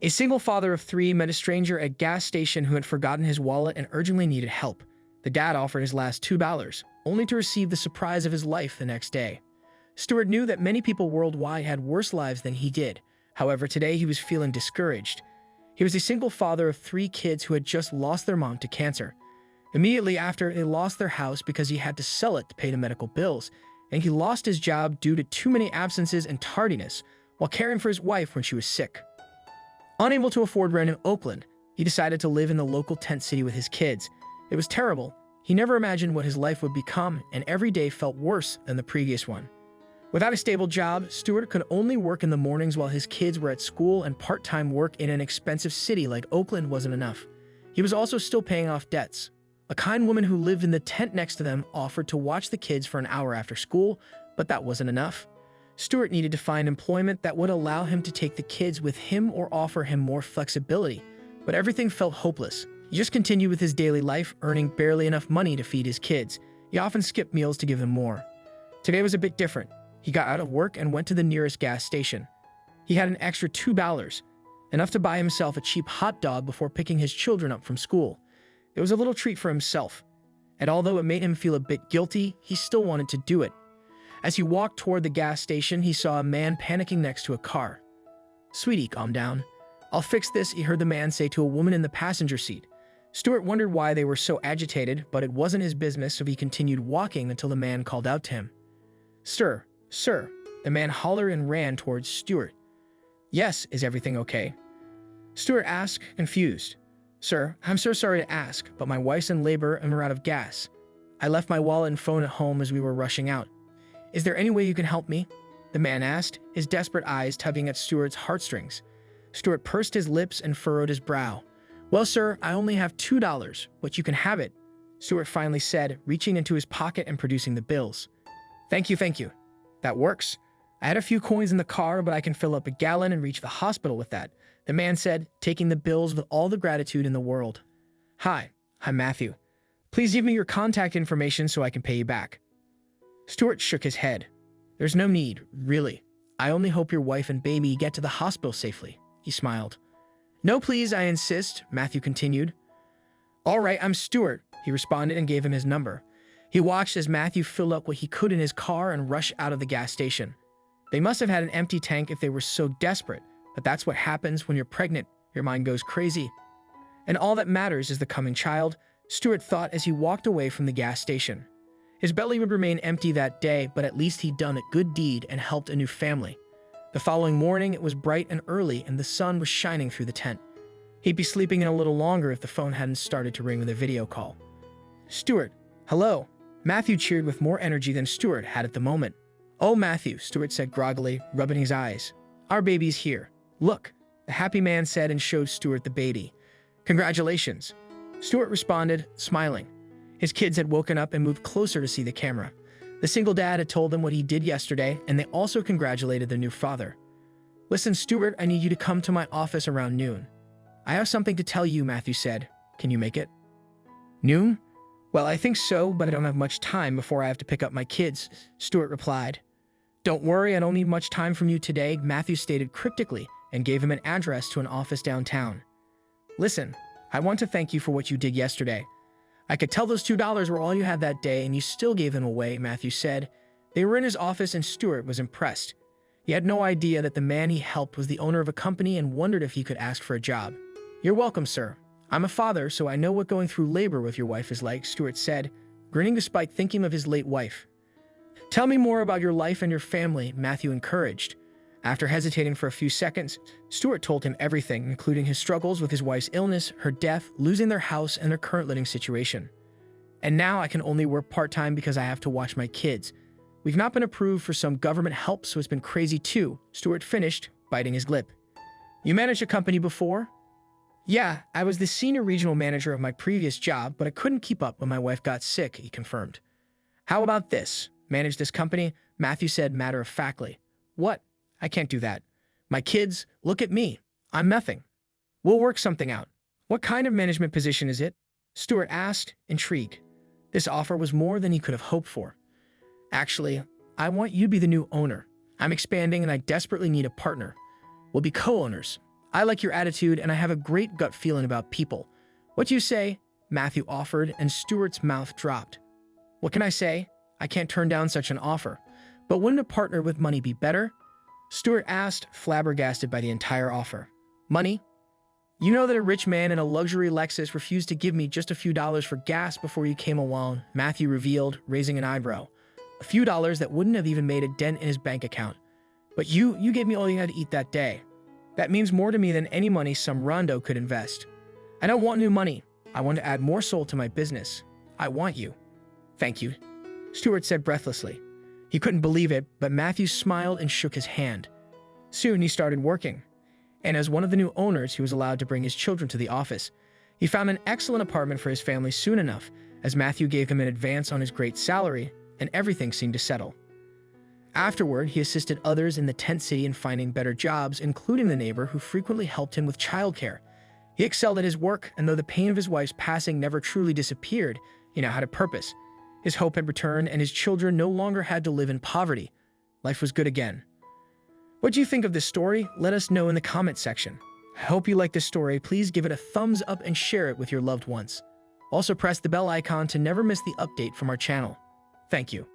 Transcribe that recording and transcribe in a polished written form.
A single father of three met a stranger at a gas station who had forgotten his wallet and urgently needed help. The dad offered his last $2, only to receive the surprise of his life the next day. Stuart knew that many people worldwide had worse lives than he did. However, today he was feeling discouraged. He was a single father of three kids who had just lost their mom to cancer. Immediately after, they lost their house because he had to sell it to pay the medical bills, and he lost his job due to too many absences and tardiness while caring for his wife when she was sick. Unable to afford rent in Oakland, he decided to live in the local tent city with his kids. It was terrible. He never imagined what his life would become, and every day felt worse than the previous one. Without a stable job, Stuart could only work in the mornings while his kids were at school, and part-time work in an expensive city like Oakland wasn't enough. He was also still paying off debts. A kind woman who lived in the tent next to them offered to watch the kids for an hour after school, but that wasn't enough. Stuart needed to find employment that would allow him to take the kids with him or offer him more flexibility, but everything felt hopeless. He just continued with his daily life, earning barely enough money to feed his kids. He often skipped meals to give them more. Today was a bit different. He got out of work and went to the nearest gas station. He had an extra $2, enough to buy himself a cheap hot dog before picking his children up from school. It was a little treat for himself, and although it made him feel a bit guilty, he still wanted to do it. As he walked toward the gas station, he saw a man panicking next to a car. "Sweetie, calm down. I'll fix this," he heard the man say to a woman in the passenger seat. Stuart wondered why they were so agitated, but it wasn't his business, so he continued walking until the man called out to him. Sir, the man hollered and ran towards Stuart. "Yes, is everything okay?" Stuart asked, confused. "Sir, I'm so sorry to ask, but my wife's in labor and we're out of gas. I left my wallet and phone at home as we were rushing out. Is there any way you can help me?" the man asked, his desperate eyes tugging at Stuart's heartstrings. Stuart pursed his lips and furrowed his brow. "Well, sir, I only have $2, but you can have it," Stuart finally said, reaching into his pocket and producing the bills. Thank you. That works. I had a few coins in the car, but I can fill up a gallon and reach the hospital with that," the man said, taking the bills with all the gratitude in the world. Hi, Matthew. Please give me your contact information so I can pay you back." Stuart shook his head. "There's no need, really. I only hope your wife and baby get to the hospital safely," he smiled. "No, please, I insist," Matthew continued. "All right, I'm Stuart," he responded and gave him his number. He watched as Matthew filled up what he could in his car and rushed out of the gas station. They must have had an empty tank if they were so desperate, but that's what happens when you're pregnant. Your mind goes crazy. And all that matters is the coming child, Stuart thought as he walked away from the gas station. His belly would remain empty that day, but at least he'd done a good deed and helped a new family. The following morning, it was bright and early, and the sun was shining through the tent. He'd be sleeping in a little longer if the phone hadn't started to ring with a video call. "Stuart, hello." Matthew cheered with more energy than Stuart had at the moment. "Oh, Matthew," Stuart said groggily, rubbing his eyes. "Our baby's here. Look," the happy man said and showed Stuart the baby. "Congratulations." Stuart responded, smiling. His kids had woken up and moved closer to see the camera. The single dad had told them what he did yesterday, and they also congratulated their new father. "Listen, Stuart, I need you to come to my office around noon." "I have something to tell you," Matthew said. "Can you make it?" "Noon? Well, I think so, but I don't have much time before I have to pick up my kids," Stuart replied. "Don't worry, I don't need much time from you today," Matthew stated cryptically and gave him an address to an office downtown. "Listen, I want to thank you for what you did yesterday. I could tell those $2 were all you had that day, and you still gave them away," Matthew said. They were in his office, and Stuart was impressed. He had no idea that the man he helped was the owner of a company and wondered if he could ask for a job. "You're welcome, sir. I'm a father, so I know what going through labor with your wife is like," Stuart said, grinning despite thinking of his late wife. "Tell me more about your life and your family," Matthew encouraged. After hesitating for a few seconds, Stuart told him everything, including his struggles with his wife's illness, her death, losing their house, and their current living situation. "And now I can only work part-time because I have to watch my kids. We've not been approved for some government help, so it's been crazy too," Stuart finished, biting his lip. "You managed a company before?" "Yeah, I was the senior regional manager of my previous job, but I couldn't keep up when my wife got sick," he confirmed. "How about this? Manage this company?" Matthew said matter-of-factly. "What? I can't do that. My kids, look at me. I'm nothing. We'll work something out." "What kind of management position is it?" Stuart asked, intrigued. This offer was more than he could have hoped for. "Actually, I want you to be the new owner. I'm expanding and I desperately need a partner. We'll be co-owners. I like your attitude, and I have a great gut feeling about people. What do you say? Matthew offered, and Stuart's mouth dropped. What can I say? I can't turn down such an offer. But wouldn't a partner with money be better? Stuart asked, flabbergasted by the entire offer. Money? You know that a rich man in a luxury Lexus refused to give me just a few dollars for gas before you came along, Matthew revealed, raising an eyebrow. A few dollars that wouldn't have even made a dent in his bank account. But you gave me all you had to eat that day. That means more to me than any money some Rondo could invest. I don't want new money. I want to add more soul to my business. I want you. Thank you, Stuart said breathlessly. He couldn't believe it, but Matthew smiled and shook his hand. Soon he started working, and as one of the new owners, he was allowed to bring his children to the office. He found an excellent apartment for his family soon enough, as Matthew gave him an advance on his great salary, and everything seemed to settle. Afterward, he assisted others in the tent city in finding better jobs, including the neighbor who frequently helped him with childcare. He excelled at his work, and though the pain of his wife's passing never truly disappeared, he now had a purpose. His hope had returned, and his children no longer had to live in poverty. Life was good again. What do you think of this story? Let us know in the comment section. I hope you like this story. Please give it a thumbs up and share it with your loved ones. Also press the bell icon to never miss the update from our channel. Thank you.